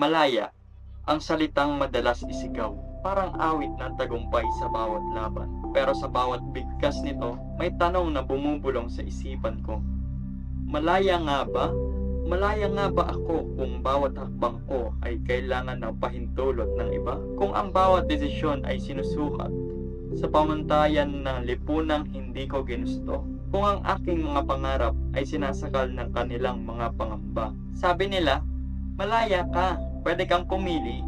Malaya, ang salitang madalas isigaw, parang awit ng tagumpay sa bawat laban. Pero sa bawat bigkas nito, may tanong na bumubulong sa isipan ko. Malaya nga ba? Malaya nga ba ako kung bawat hakbang ko ay kailangan ng pahintulot ng iba? Kung ang bawat desisyon ay sinusukat sa pamantayan ng lipunang hindi ko ginusto? Kung ang aking mga pangarap ay sinasakal ng kanilang mga pangamba? Sabi nila, malaya ka, pwede kang pumili,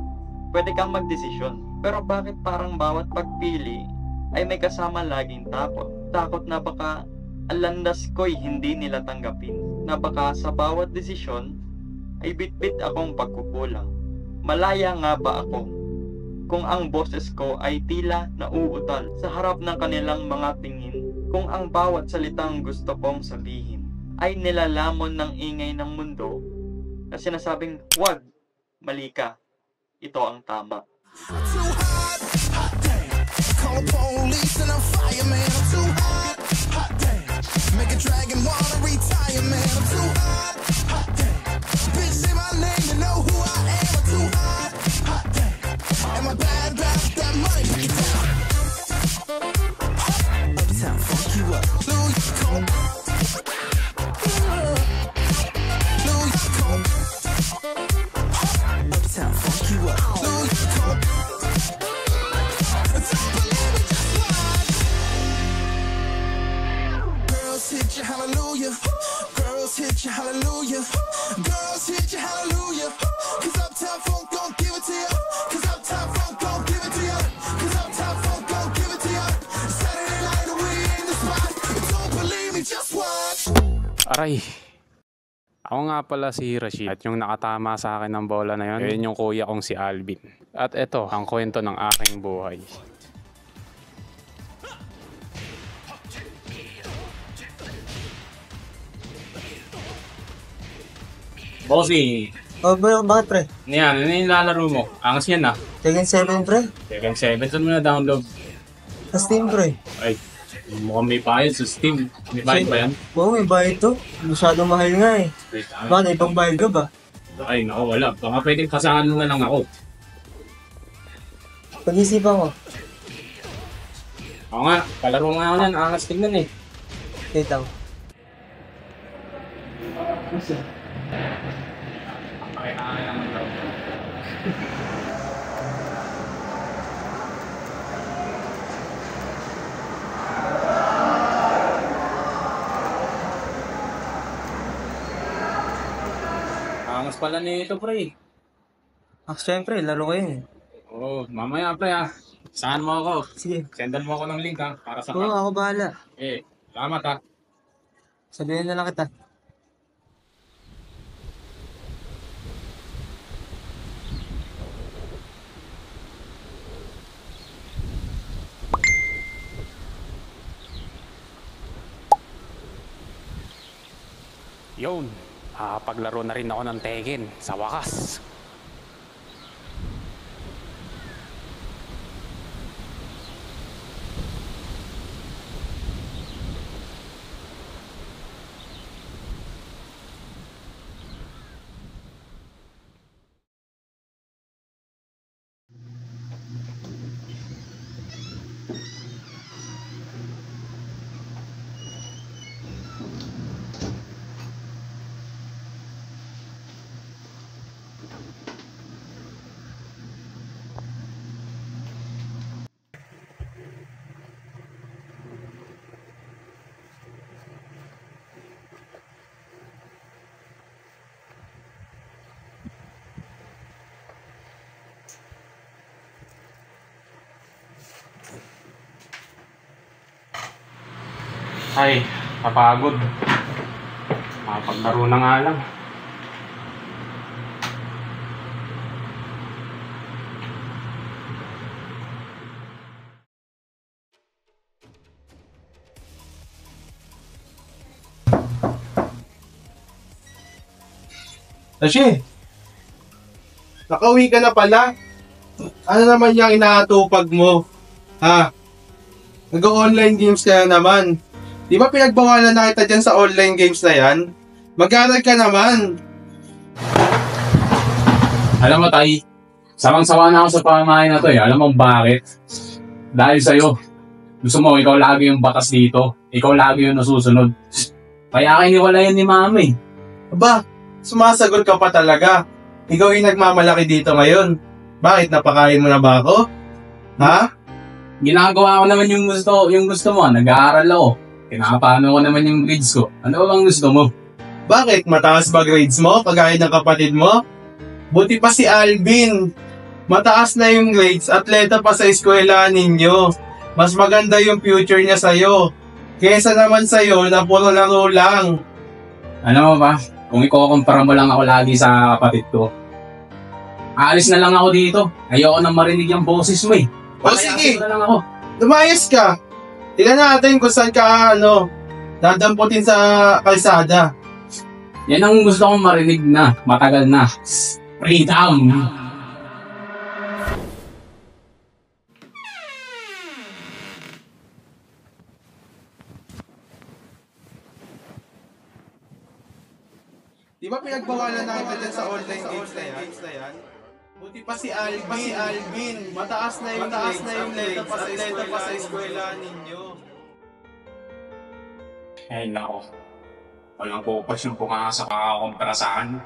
pwede kang magdesisyon. Pero bakit parang bawat pagpili ay may kasama laging takot? Takot na baka ang landas ko'y hindi nila tanggapin, na baka sa bawat desisyon ay bitbit akong pagkukulang. Malaya nga ba ako kung ang boses ko ay tila nauutal sa harap ng kanilang mga tingin? Kung ang bawat salitang gusto kong sabihin ay nilalamon ng ingay ng mundo na sinasabing, "Wag, mali ka, ito ang tama." Call the police and I'm fireman. I'm too hot, hot damn. Make a dragon wanna retire, man. I'm too hot, hot damn. Bitch, say my name, you know who I am. I'm too hot, hot damn. Am I bad, bad, that money, break it down. Uptown, fuck you up. Louis Combs. Louis Combs. Uptown, fuck you up. Louis Combs. Girls hit you hallelujah, girls hit you hallelujah, girls hit you hallelujah, cause Uptown Funk gon' give it to you, cause Uptown Funk gon' give it to you, cause Uptown Funk gon' give it to you. Saturday night we in the spot, don't believe me, just watch. Aray, ako nga pala si Rashid at yung nakatama sa akin ng bola na yun yung kuya kong si Alvin. At eto ang kwento ng aking buhay. Bossy! Oh, bro, bakit pre? Ano yung lalaro mo? Angas yan ah. Tekken 7 pre? Tekken 7, saan mo na-download? Sa Steam pre? Ay, mukhang may bayad sa Steam. May bayad ba yan? Oo, may bayad to. Masyadong mahal nga eh. Bakit, may pangbayad ka ba? Ay, naku, wala. Baka pwedeng kasahan mo na lang ako. Pag-isipan ko. Oo nga, palaro nga ako yan. Angas tignan eh. Wait lang. Okay, naman daw. Angas pala nito pre. Siyempre, laro ko yun eh. Oo, mamaya pre ah. Saan mo ako? Sige. Sendan mo ako ng link ha, para sa Oo, ako bahala. Salamat ha. Sabihin na lang kita. Yun, paglaro na rin ako ng Tekken sa wakas. Ay, kapagod. Paglaro na nga lang. Tashi, nakauwi ka na pala? Ano naman yung inaatupag mo? Ha? Nag-online games ka na naman. Di ba pinagbawalan na kita dyan sa online games na yan? Mag-aaral ka naman. Alam mo, Tay, sawang-sawa na ako sa pamamahay na to eh. Alam mo bakit? Dahil sa'yo. Gusto mo, ikaw lagi yung batas dito. Ikaw lagi yung nasusunod. Kaya kiniwalayan ni Mama eh. Aba, sumasagot ka pa talaga. Ikaw yung nagmamalaki dito ngayon. Bakit, napakain mo na ba ako? Ha? Ginagawa ko naman yung gusto mo. Nag-aaral ako. Kinakapano ko naman yung grades ko. Ano ba bang gusto mo? Bakit, mataas ba grades mo, kagaya ng kapatid mo? Buti pa si Alvin. Mataas na yung grades, atleta pa sa eskwela ninyo. Mas maganda yung future niya sa'yo. Kesa naman sa'yo na puro laro lang. Ano mo ba? Kung ikukumpara mo lang ako lagi sa kapatid ko. Aalis na lang ako dito. Ayoko nang marinig yung boses mo eh. O sige, Na lang ako. lumayas ka. Tingnan natin kung saan ka, dadamputin sa kalsada. Yan ang gusto kong marinig na. Matagal na. Freedom! Di ba pinagbawalan na kita dyan sa online games na yan? Buti pa si Alvin. Mataas na yung grades, atleta pa sa eskwela ninyo. Ay nako. Walang pupas yung pumasa kakakumpara sa akin.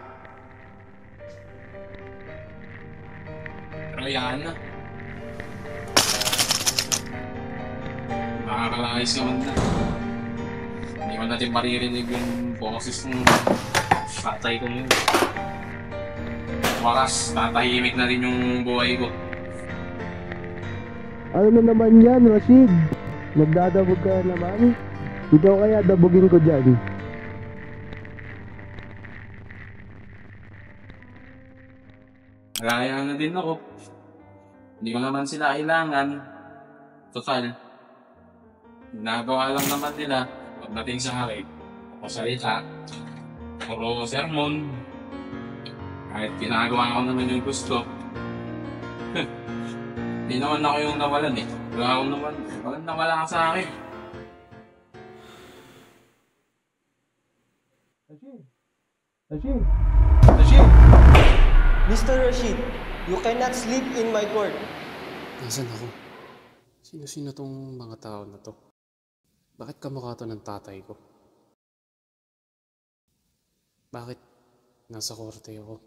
Pero yan na. Makakalayas naman na. Hindi ko natin maririnig yung boses ng patay ko yun. Wakas, tatahimik na rin yung buhay ko. Ano na naman yan, Rashid? Nagdadabog ka naman? Ikaw kaya dabugin ko dyan. Nagaya na din ako. Hindi ko naman sila kailangan. Total. Ginagawa lang naman nila pagdating sa akin. Pasalita. Puro sermon. Kahit ginagawa ko naman yung gusto. Hindi naman ako yung nawalan eh. Wala ako naman. Walang nawala ka sa akin. Rashid! Mr. Rashid, you cannot sleep in my court. Nasaan ako? Sino-sino tong mga tao na to? Bakit kamukha to ng tatay ko? Bakit nasa korte ako?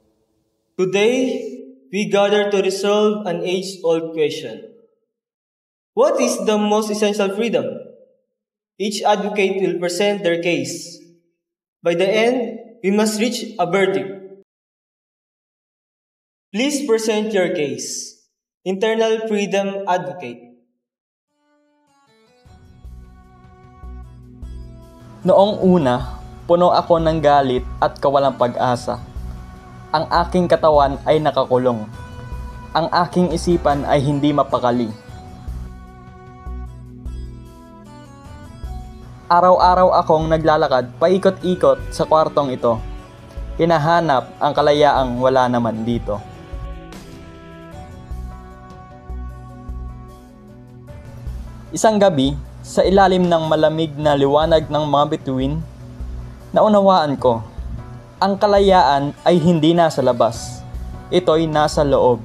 Today, we gather to resolve an age-old question. What is the most essential freedom? Each advocate will present their case. By the end, we must reach a verdict. Please present your case. Internal Freedom Advocate. Noong una, puno ako ng galit at kawalang pag-asa. Ang aking katawan ay nakakulong. Ang aking isipan ay hindi mapakali. Araw-araw akong naglalakad paikot-ikot sa kwartong ito. Hinahanap ang kalayaang wala naman dito. Isang gabi, sa ilalim ng malamig na liwanag ng mga bituin, naunawaan ko, ang kalayaan ay hindi nasa labas. Ito'y nasa loob.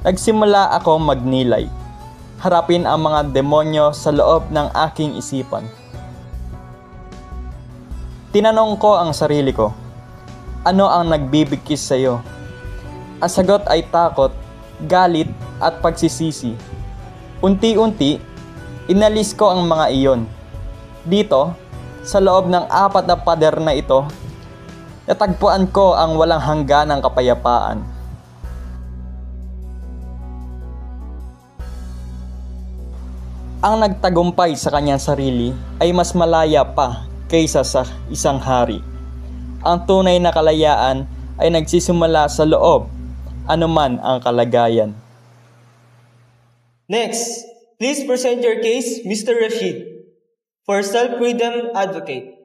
Nagsimula akong magnilay. Harapin ang mga demonyo sa loob ng aking isipan. Tinanong ko ang sarili ko, ano ang nagbibigkis sa iyo? Ang sagot ay takot, galit at pagsisisi. Unti-unti, inalis ko ang mga iyon. Dito, sa loob ng 4 na pader na ito, natagpuan ko ang walang hangganang kapayapaan. Ang nagtagumpay sa kanyang sarili ay mas malaya pa kaysa sa isang hari. Ang tunay na kalayaan ay nagsisimula sa loob, anuman ang kalagayan. Next, please present your case, Mr. Rashid, for Self-Freedom Advocate.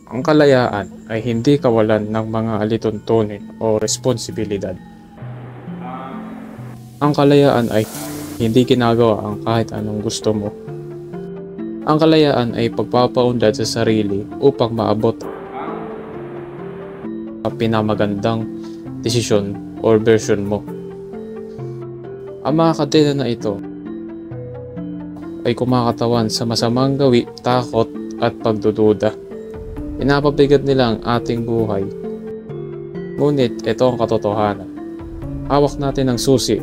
Ang Ang kalayaan ay hindi kawalan ng mga alituntunin o responsibilidad. Ang kalayaan ay hindi ginagawa ang kahit anong gusto mo. Ang kalayaan ay pagpapaunlad sa sarili upang maabot ang pinamagandang desisyon o version mo. Ang mga kadena na ito ay kumakatawan sa masamang gawi, takot at pagdududa. Pinapabigat nila ang ating buhay. Ngunit ito ang katotohanan. Hawak natin ang susi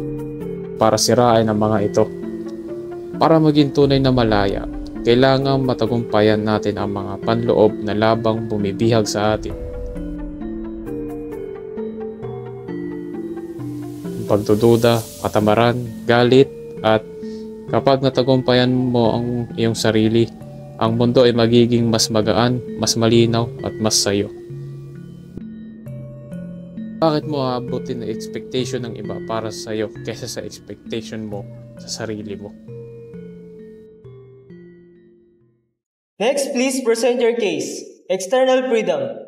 para sirain ang mga ito. Para maging tunay na malaya, kailangang matagumpayan natin ang mga panloob na labang bumibihag sa atin. Pagdududa, katamaran, galit, at kapag natagumpayan mo ang iyong sarili, ang mundo ay magiging mas magaan, mas malinaw, at mas sayo. Bakit mo aabutin ang expectation ng iba para sa iyo kaysa sa expectation mo sa sarili mo? Next, please present your case. External freedom.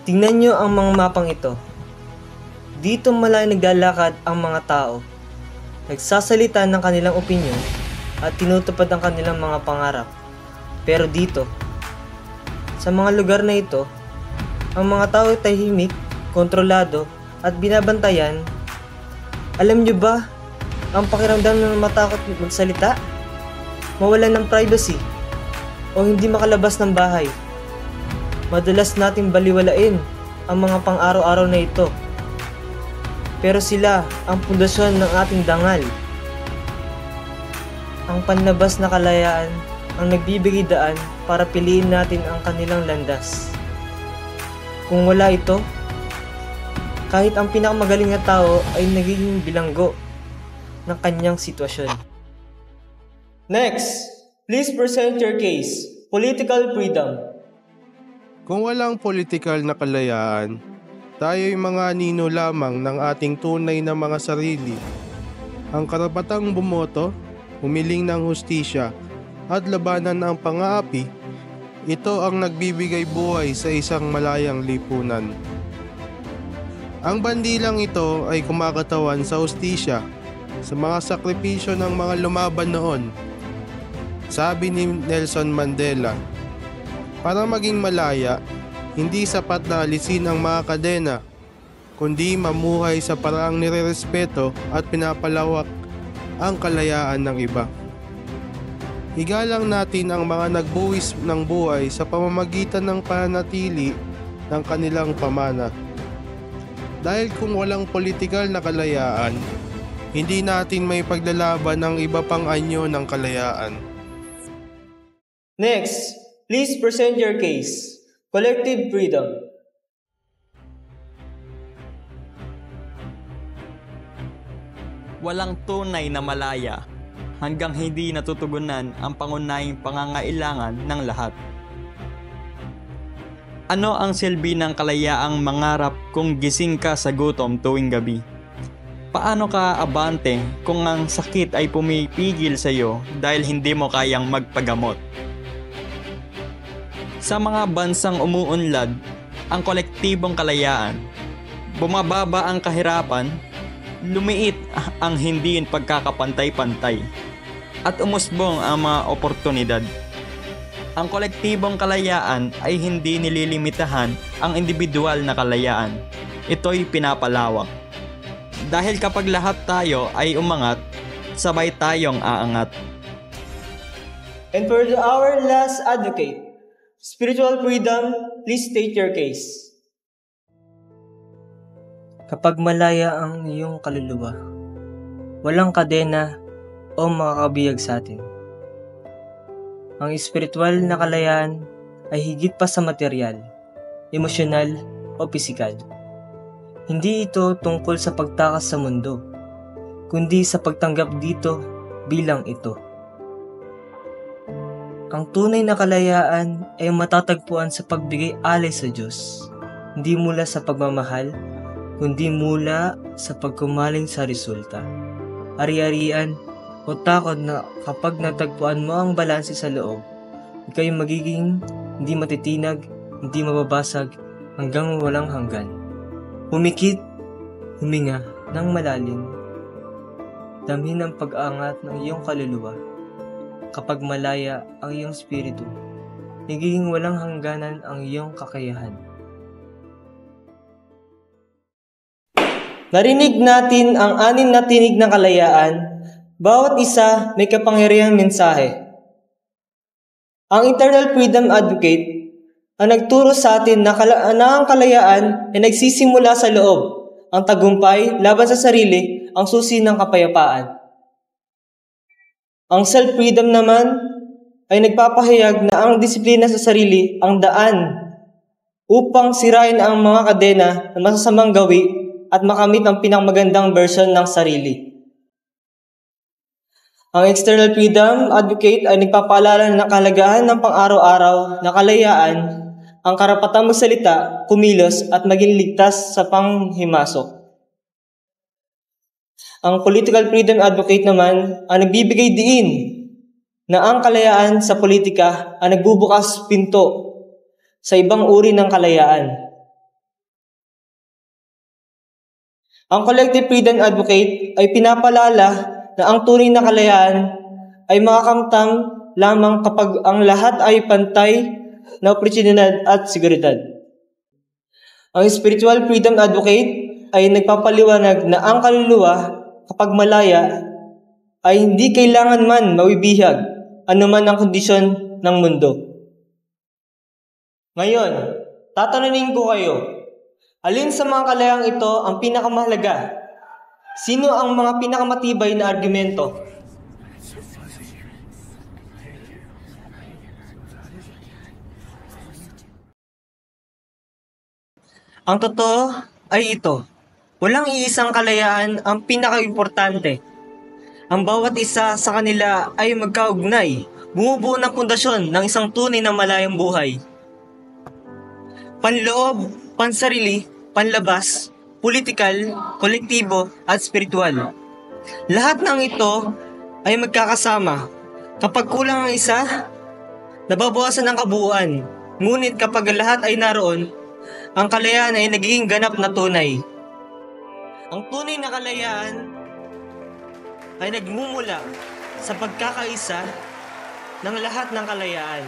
Tingnan nyo ang mga mapang ito. Dito malay naglalakad ang mga tao, nagsasalita ng kanilang opinyon at tinutupad ang kanilang mga pangarap. Pero dito, sa mga lugar na ito, ang mga tao ay tahimik, kontrolado at binabantayan. Alam nyo ba ang pakiramdam ng matakot magsalita, mawalan ng privacy, o hindi makalabas ng bahay? Madalas nating baliwalain ang mga pang-araw-araw na ito. Pero sila ang pundasyon ng ating dangal. Ang panlabas na kalayaan ang nagbibigay daan para piliin natin ang kanilang landas. Kung wala ito, kahit ang pinakamagaling na tao ay nagiging bilanggo ng kanyang sitwasyon. Next, please present your case. Political freedom. Kung walang political na kalayaan, tayo'y mga nino lamang ng ating tunay na mga sarili. Ang karapatang bumoto, humiling ng hustisya, at labanan ang pang-aapi, ito ang nagbibigay buhay sa isang malayang lipunan. Ang bandilang ito ay kumakatawan sa hustisya, sa mga sakripisyo ng mga lumaban noon. Sabi ni Nelson Mandela, para maging malaya, hindi sapat na alisin ang mga kadena, kundi mamuhay sa paraang nirerespeto at pinapalawak ang kalayaan ng iba. Igalang natin ang mga nagbuwis ng buhay sa pamamagitan ng pananatili ng kanilang pamana. Dahil kung walang politikal na kalayaan, hindi natin may paglalaban ng iba pang anyo ng kalayaan. Next, please present your case. Collective freedom. Walang tunay na malaya hanggang hindi natutugunan ang pangunahing pangangailangan ng lahat. Ano ang silbi ng kalayaang mangarap kung gising ka sa gutom tuwing gabi? Paano ka abante kung ang sakit ay pumipigil sa iyo dahil hindi mo kayang magpagamot? Sa mga bansang umuunlad, ang kolektibong kalayaan, bumababa ang kahirapan, lumiit ang hindi pagkakapantay-pantay, at umusbong ang mga oportunidad. Ang kolektibong kalayaan ay hindi nililimitahan ang individual na kalayaan. Ito'y pinapalawak. Dahil kapag lahat tayo ay umangat, sabay tayong aangat. And for our last advocate, spiritual freedom, please state your case. Kapag malaya ang iyong kaluluwa, walang kadena o makakabiyag sa atin. Ang espiritual na kalayaan ay higit pa sa material, emosyonal o pisikal. Hindi ito tungkol sa pagtakas sa mundo, kundi sa pagtanggap dito bilang ito. Ang tunay na kalayaan ay matatagpuan sa pagbigay alay sa Diyos, hindi mula sa pagmamahal, kundi mula sa pagkumaling sa resulta. ari-arian, o takot na kapag natagpuan mo ang balanse sa loob, ikaw'y magiging hindi matitinag, hindi mababasag, hanggang walang hanggan. Humikit, huminga ng malalim. Damhin ang pag-angat ng iyong kaluluwa. Kapag malaya ang iyong spiritu, nagiging walang hangganan ang iyong kakayahan. Narinig natin ang 6 na tinig ng kalayaan. Bawat isa may kapangyarihang mensahe. Ang Eternal Freedom Advocate ang nagturo sa atin na ang kalayaan ay nagsisimula sa loob. Ang tagumpay laban sa sarili ang susi ng kapayapaan. Ang self-freedom naman ay nagpapahayag na ang disiplina sa sarili ang daan upang sirain ang mga kadena ng masasamang gawi at makamit ang pinakamagandang version ng sarili. Ang External Freedom Advocate ay nagpapaalala ng kahalagahan ng pang-araw-araw na kalayaan, ang karapatang magsalita, kumilos at maging ligtas sa panghimasok. Ang Political Freedom Advocate naman ang nagbibigay diin na ang kalayaan sa politika ang nagbubukas pinto sa ibang uri ng kalayaan. Ang Collective Freedom Advocate ay pinapalala na ang tunay na kalayaan ay makakamtam lamang kapag ang lahat ay pantay na oportunidad at seguridad. Ang Spiritual Freedom Advocate ay nagpapaliwanag na ang kaluluwa kapag malaya ay hindi kailangan man mawibihag anuman ang kondisyon ng mundo. Ngayon, tatanungin ko kayo, alin sa mga kalayang ito ang pinakamahalaga? Sino ang mga pinakamatibay na argumento? Ang totoo ay ito. Walang iisang kalayaan ang pinaka-importante. Ang bawat isa sa kanila ay magkaugnay, bumubuo ng pundasyon ng isang tunay na malayang buhay. Panloob, pansarili, panlabas, politikal, kolektibo, at spiritual. Lahat ng ito ay magkakasama. Kapag kulang ang isa, nababawasan ang kabuuan. Ngunit kapag lahat ay naroon, ang kalayaan ay nagiging ganap na tunay. Ang tunay na kalayaan ay nagmumula sa pagkakaisa ng lahat ng kalayaan.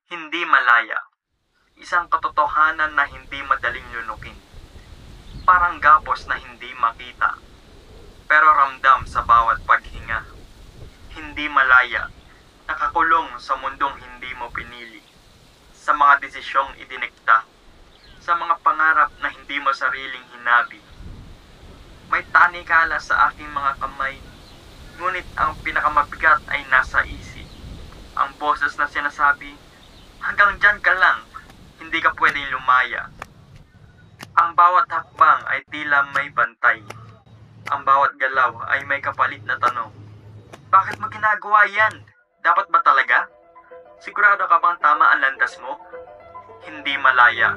Hindi malaya. Isang katotohanan na hindi madaling lunukin. Parang gapos na hindi makita, pero ramdam sa bawat paghinga. Hindi malaya. Nakakulong sa mundong hindi mo pinili. Sa mga desisyong idinikta. Sa mga pangarap na hindi mo sariling hinabi. May tanikala sa aking mga kamay, ngunit ang pinakamabigat ay nasa isip. Ang boses na sinasabi, hanggang dyan ka lang, hindi ka pwedeng lumaya. Ang bawat hakbang ay tila may bantay. Ang bawat galaw ay may kapalit na tanong. Bakit mo ginagawa yan? Dapat ba talaga? Sigurado ka bang tama ang landas mo? Hindi malaya.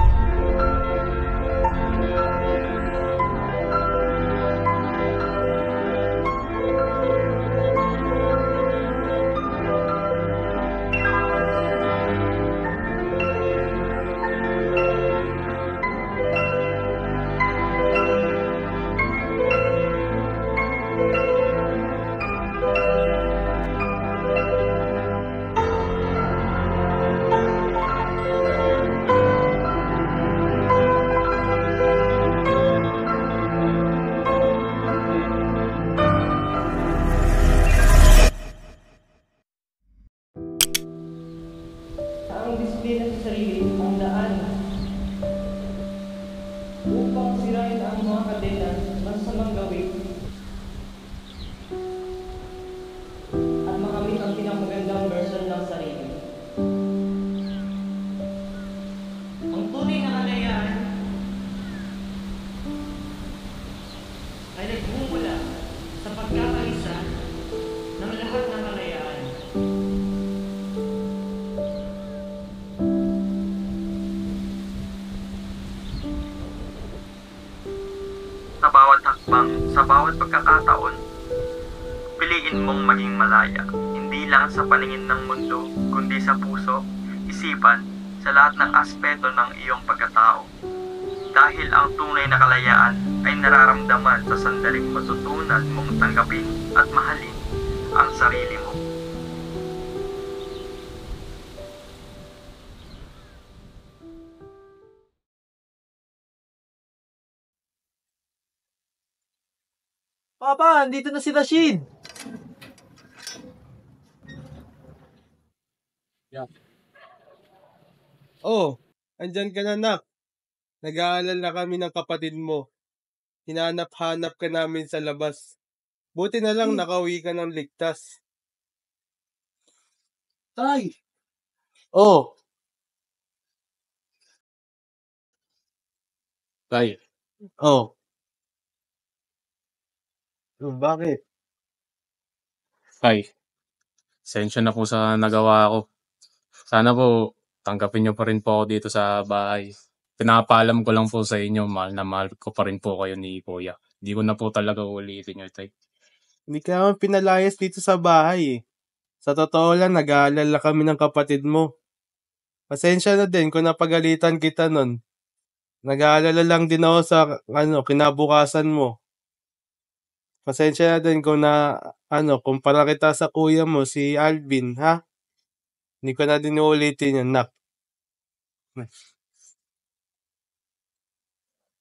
upang sirain ang mga kadena ng masamang gawin at makamit ang pinakamagandang version ng sarili. Ang tunay na kalayaan ay nagmumula sa pagkakaisa ng lahat ng kalayaan. Sa bawat hakbang, sa bawat pagkakataon, piliin mong maging malaya, hindi lang sa paningin ng mundo, kundi sa puso, isipan, sa lahat ng aspeto ng iyong pagkatao. Dahil ang tunay na kalayaan ay nararamdaman sa sandaling matutunan mong tanggapin at mahalin ang sarili mo. Papa, andito na si Rashid. Oh, andyan ka na, nak. Nag-aalala kami ng kapatid mo. Hinanap-hanap ka namin sa labas. Buti na lang nakauwi ka ng ligtas. Tay! Oh, Tay, oh. Bakit? tay, sensya na po sa nagawa ko. Sana po, tanggapin niyo pa rin po ako dito sa bahay. Pinapaalam ko lang po sa inyo, mahal na mahal ko pa rin po kayo ni Kuya. Hindi ko na po talaga ulitin yun, tay. Hindi ka naman pinalayas dito sa bahay eh. Sa totoo lang, nag-aalala kami ng kapatid mo. Pasensya na din kung napagalitan kita nun. Nag-aalala lang din ako sa kinabukasan mo. Pasensya na din kung kumpara kita sa kuya mo, si Alvin, ha? Hindi ko na din uulitin yun, nak.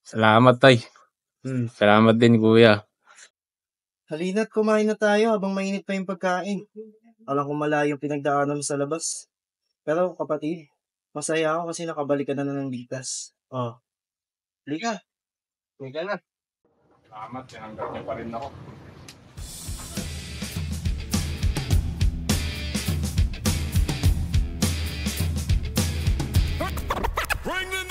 Salamat, tay. Salamat din, Kuya. Halina't kumain na tayo habang mainit pa yung pagkain. Alam ko malayo yung pinagdaanan mo sa labas. Pero kapatid, masaya ako kasi nakabalik ka na ng ligtas. Oh, halika. Halika na. Salamat, tinanggap niyo pa rin ako. Bring the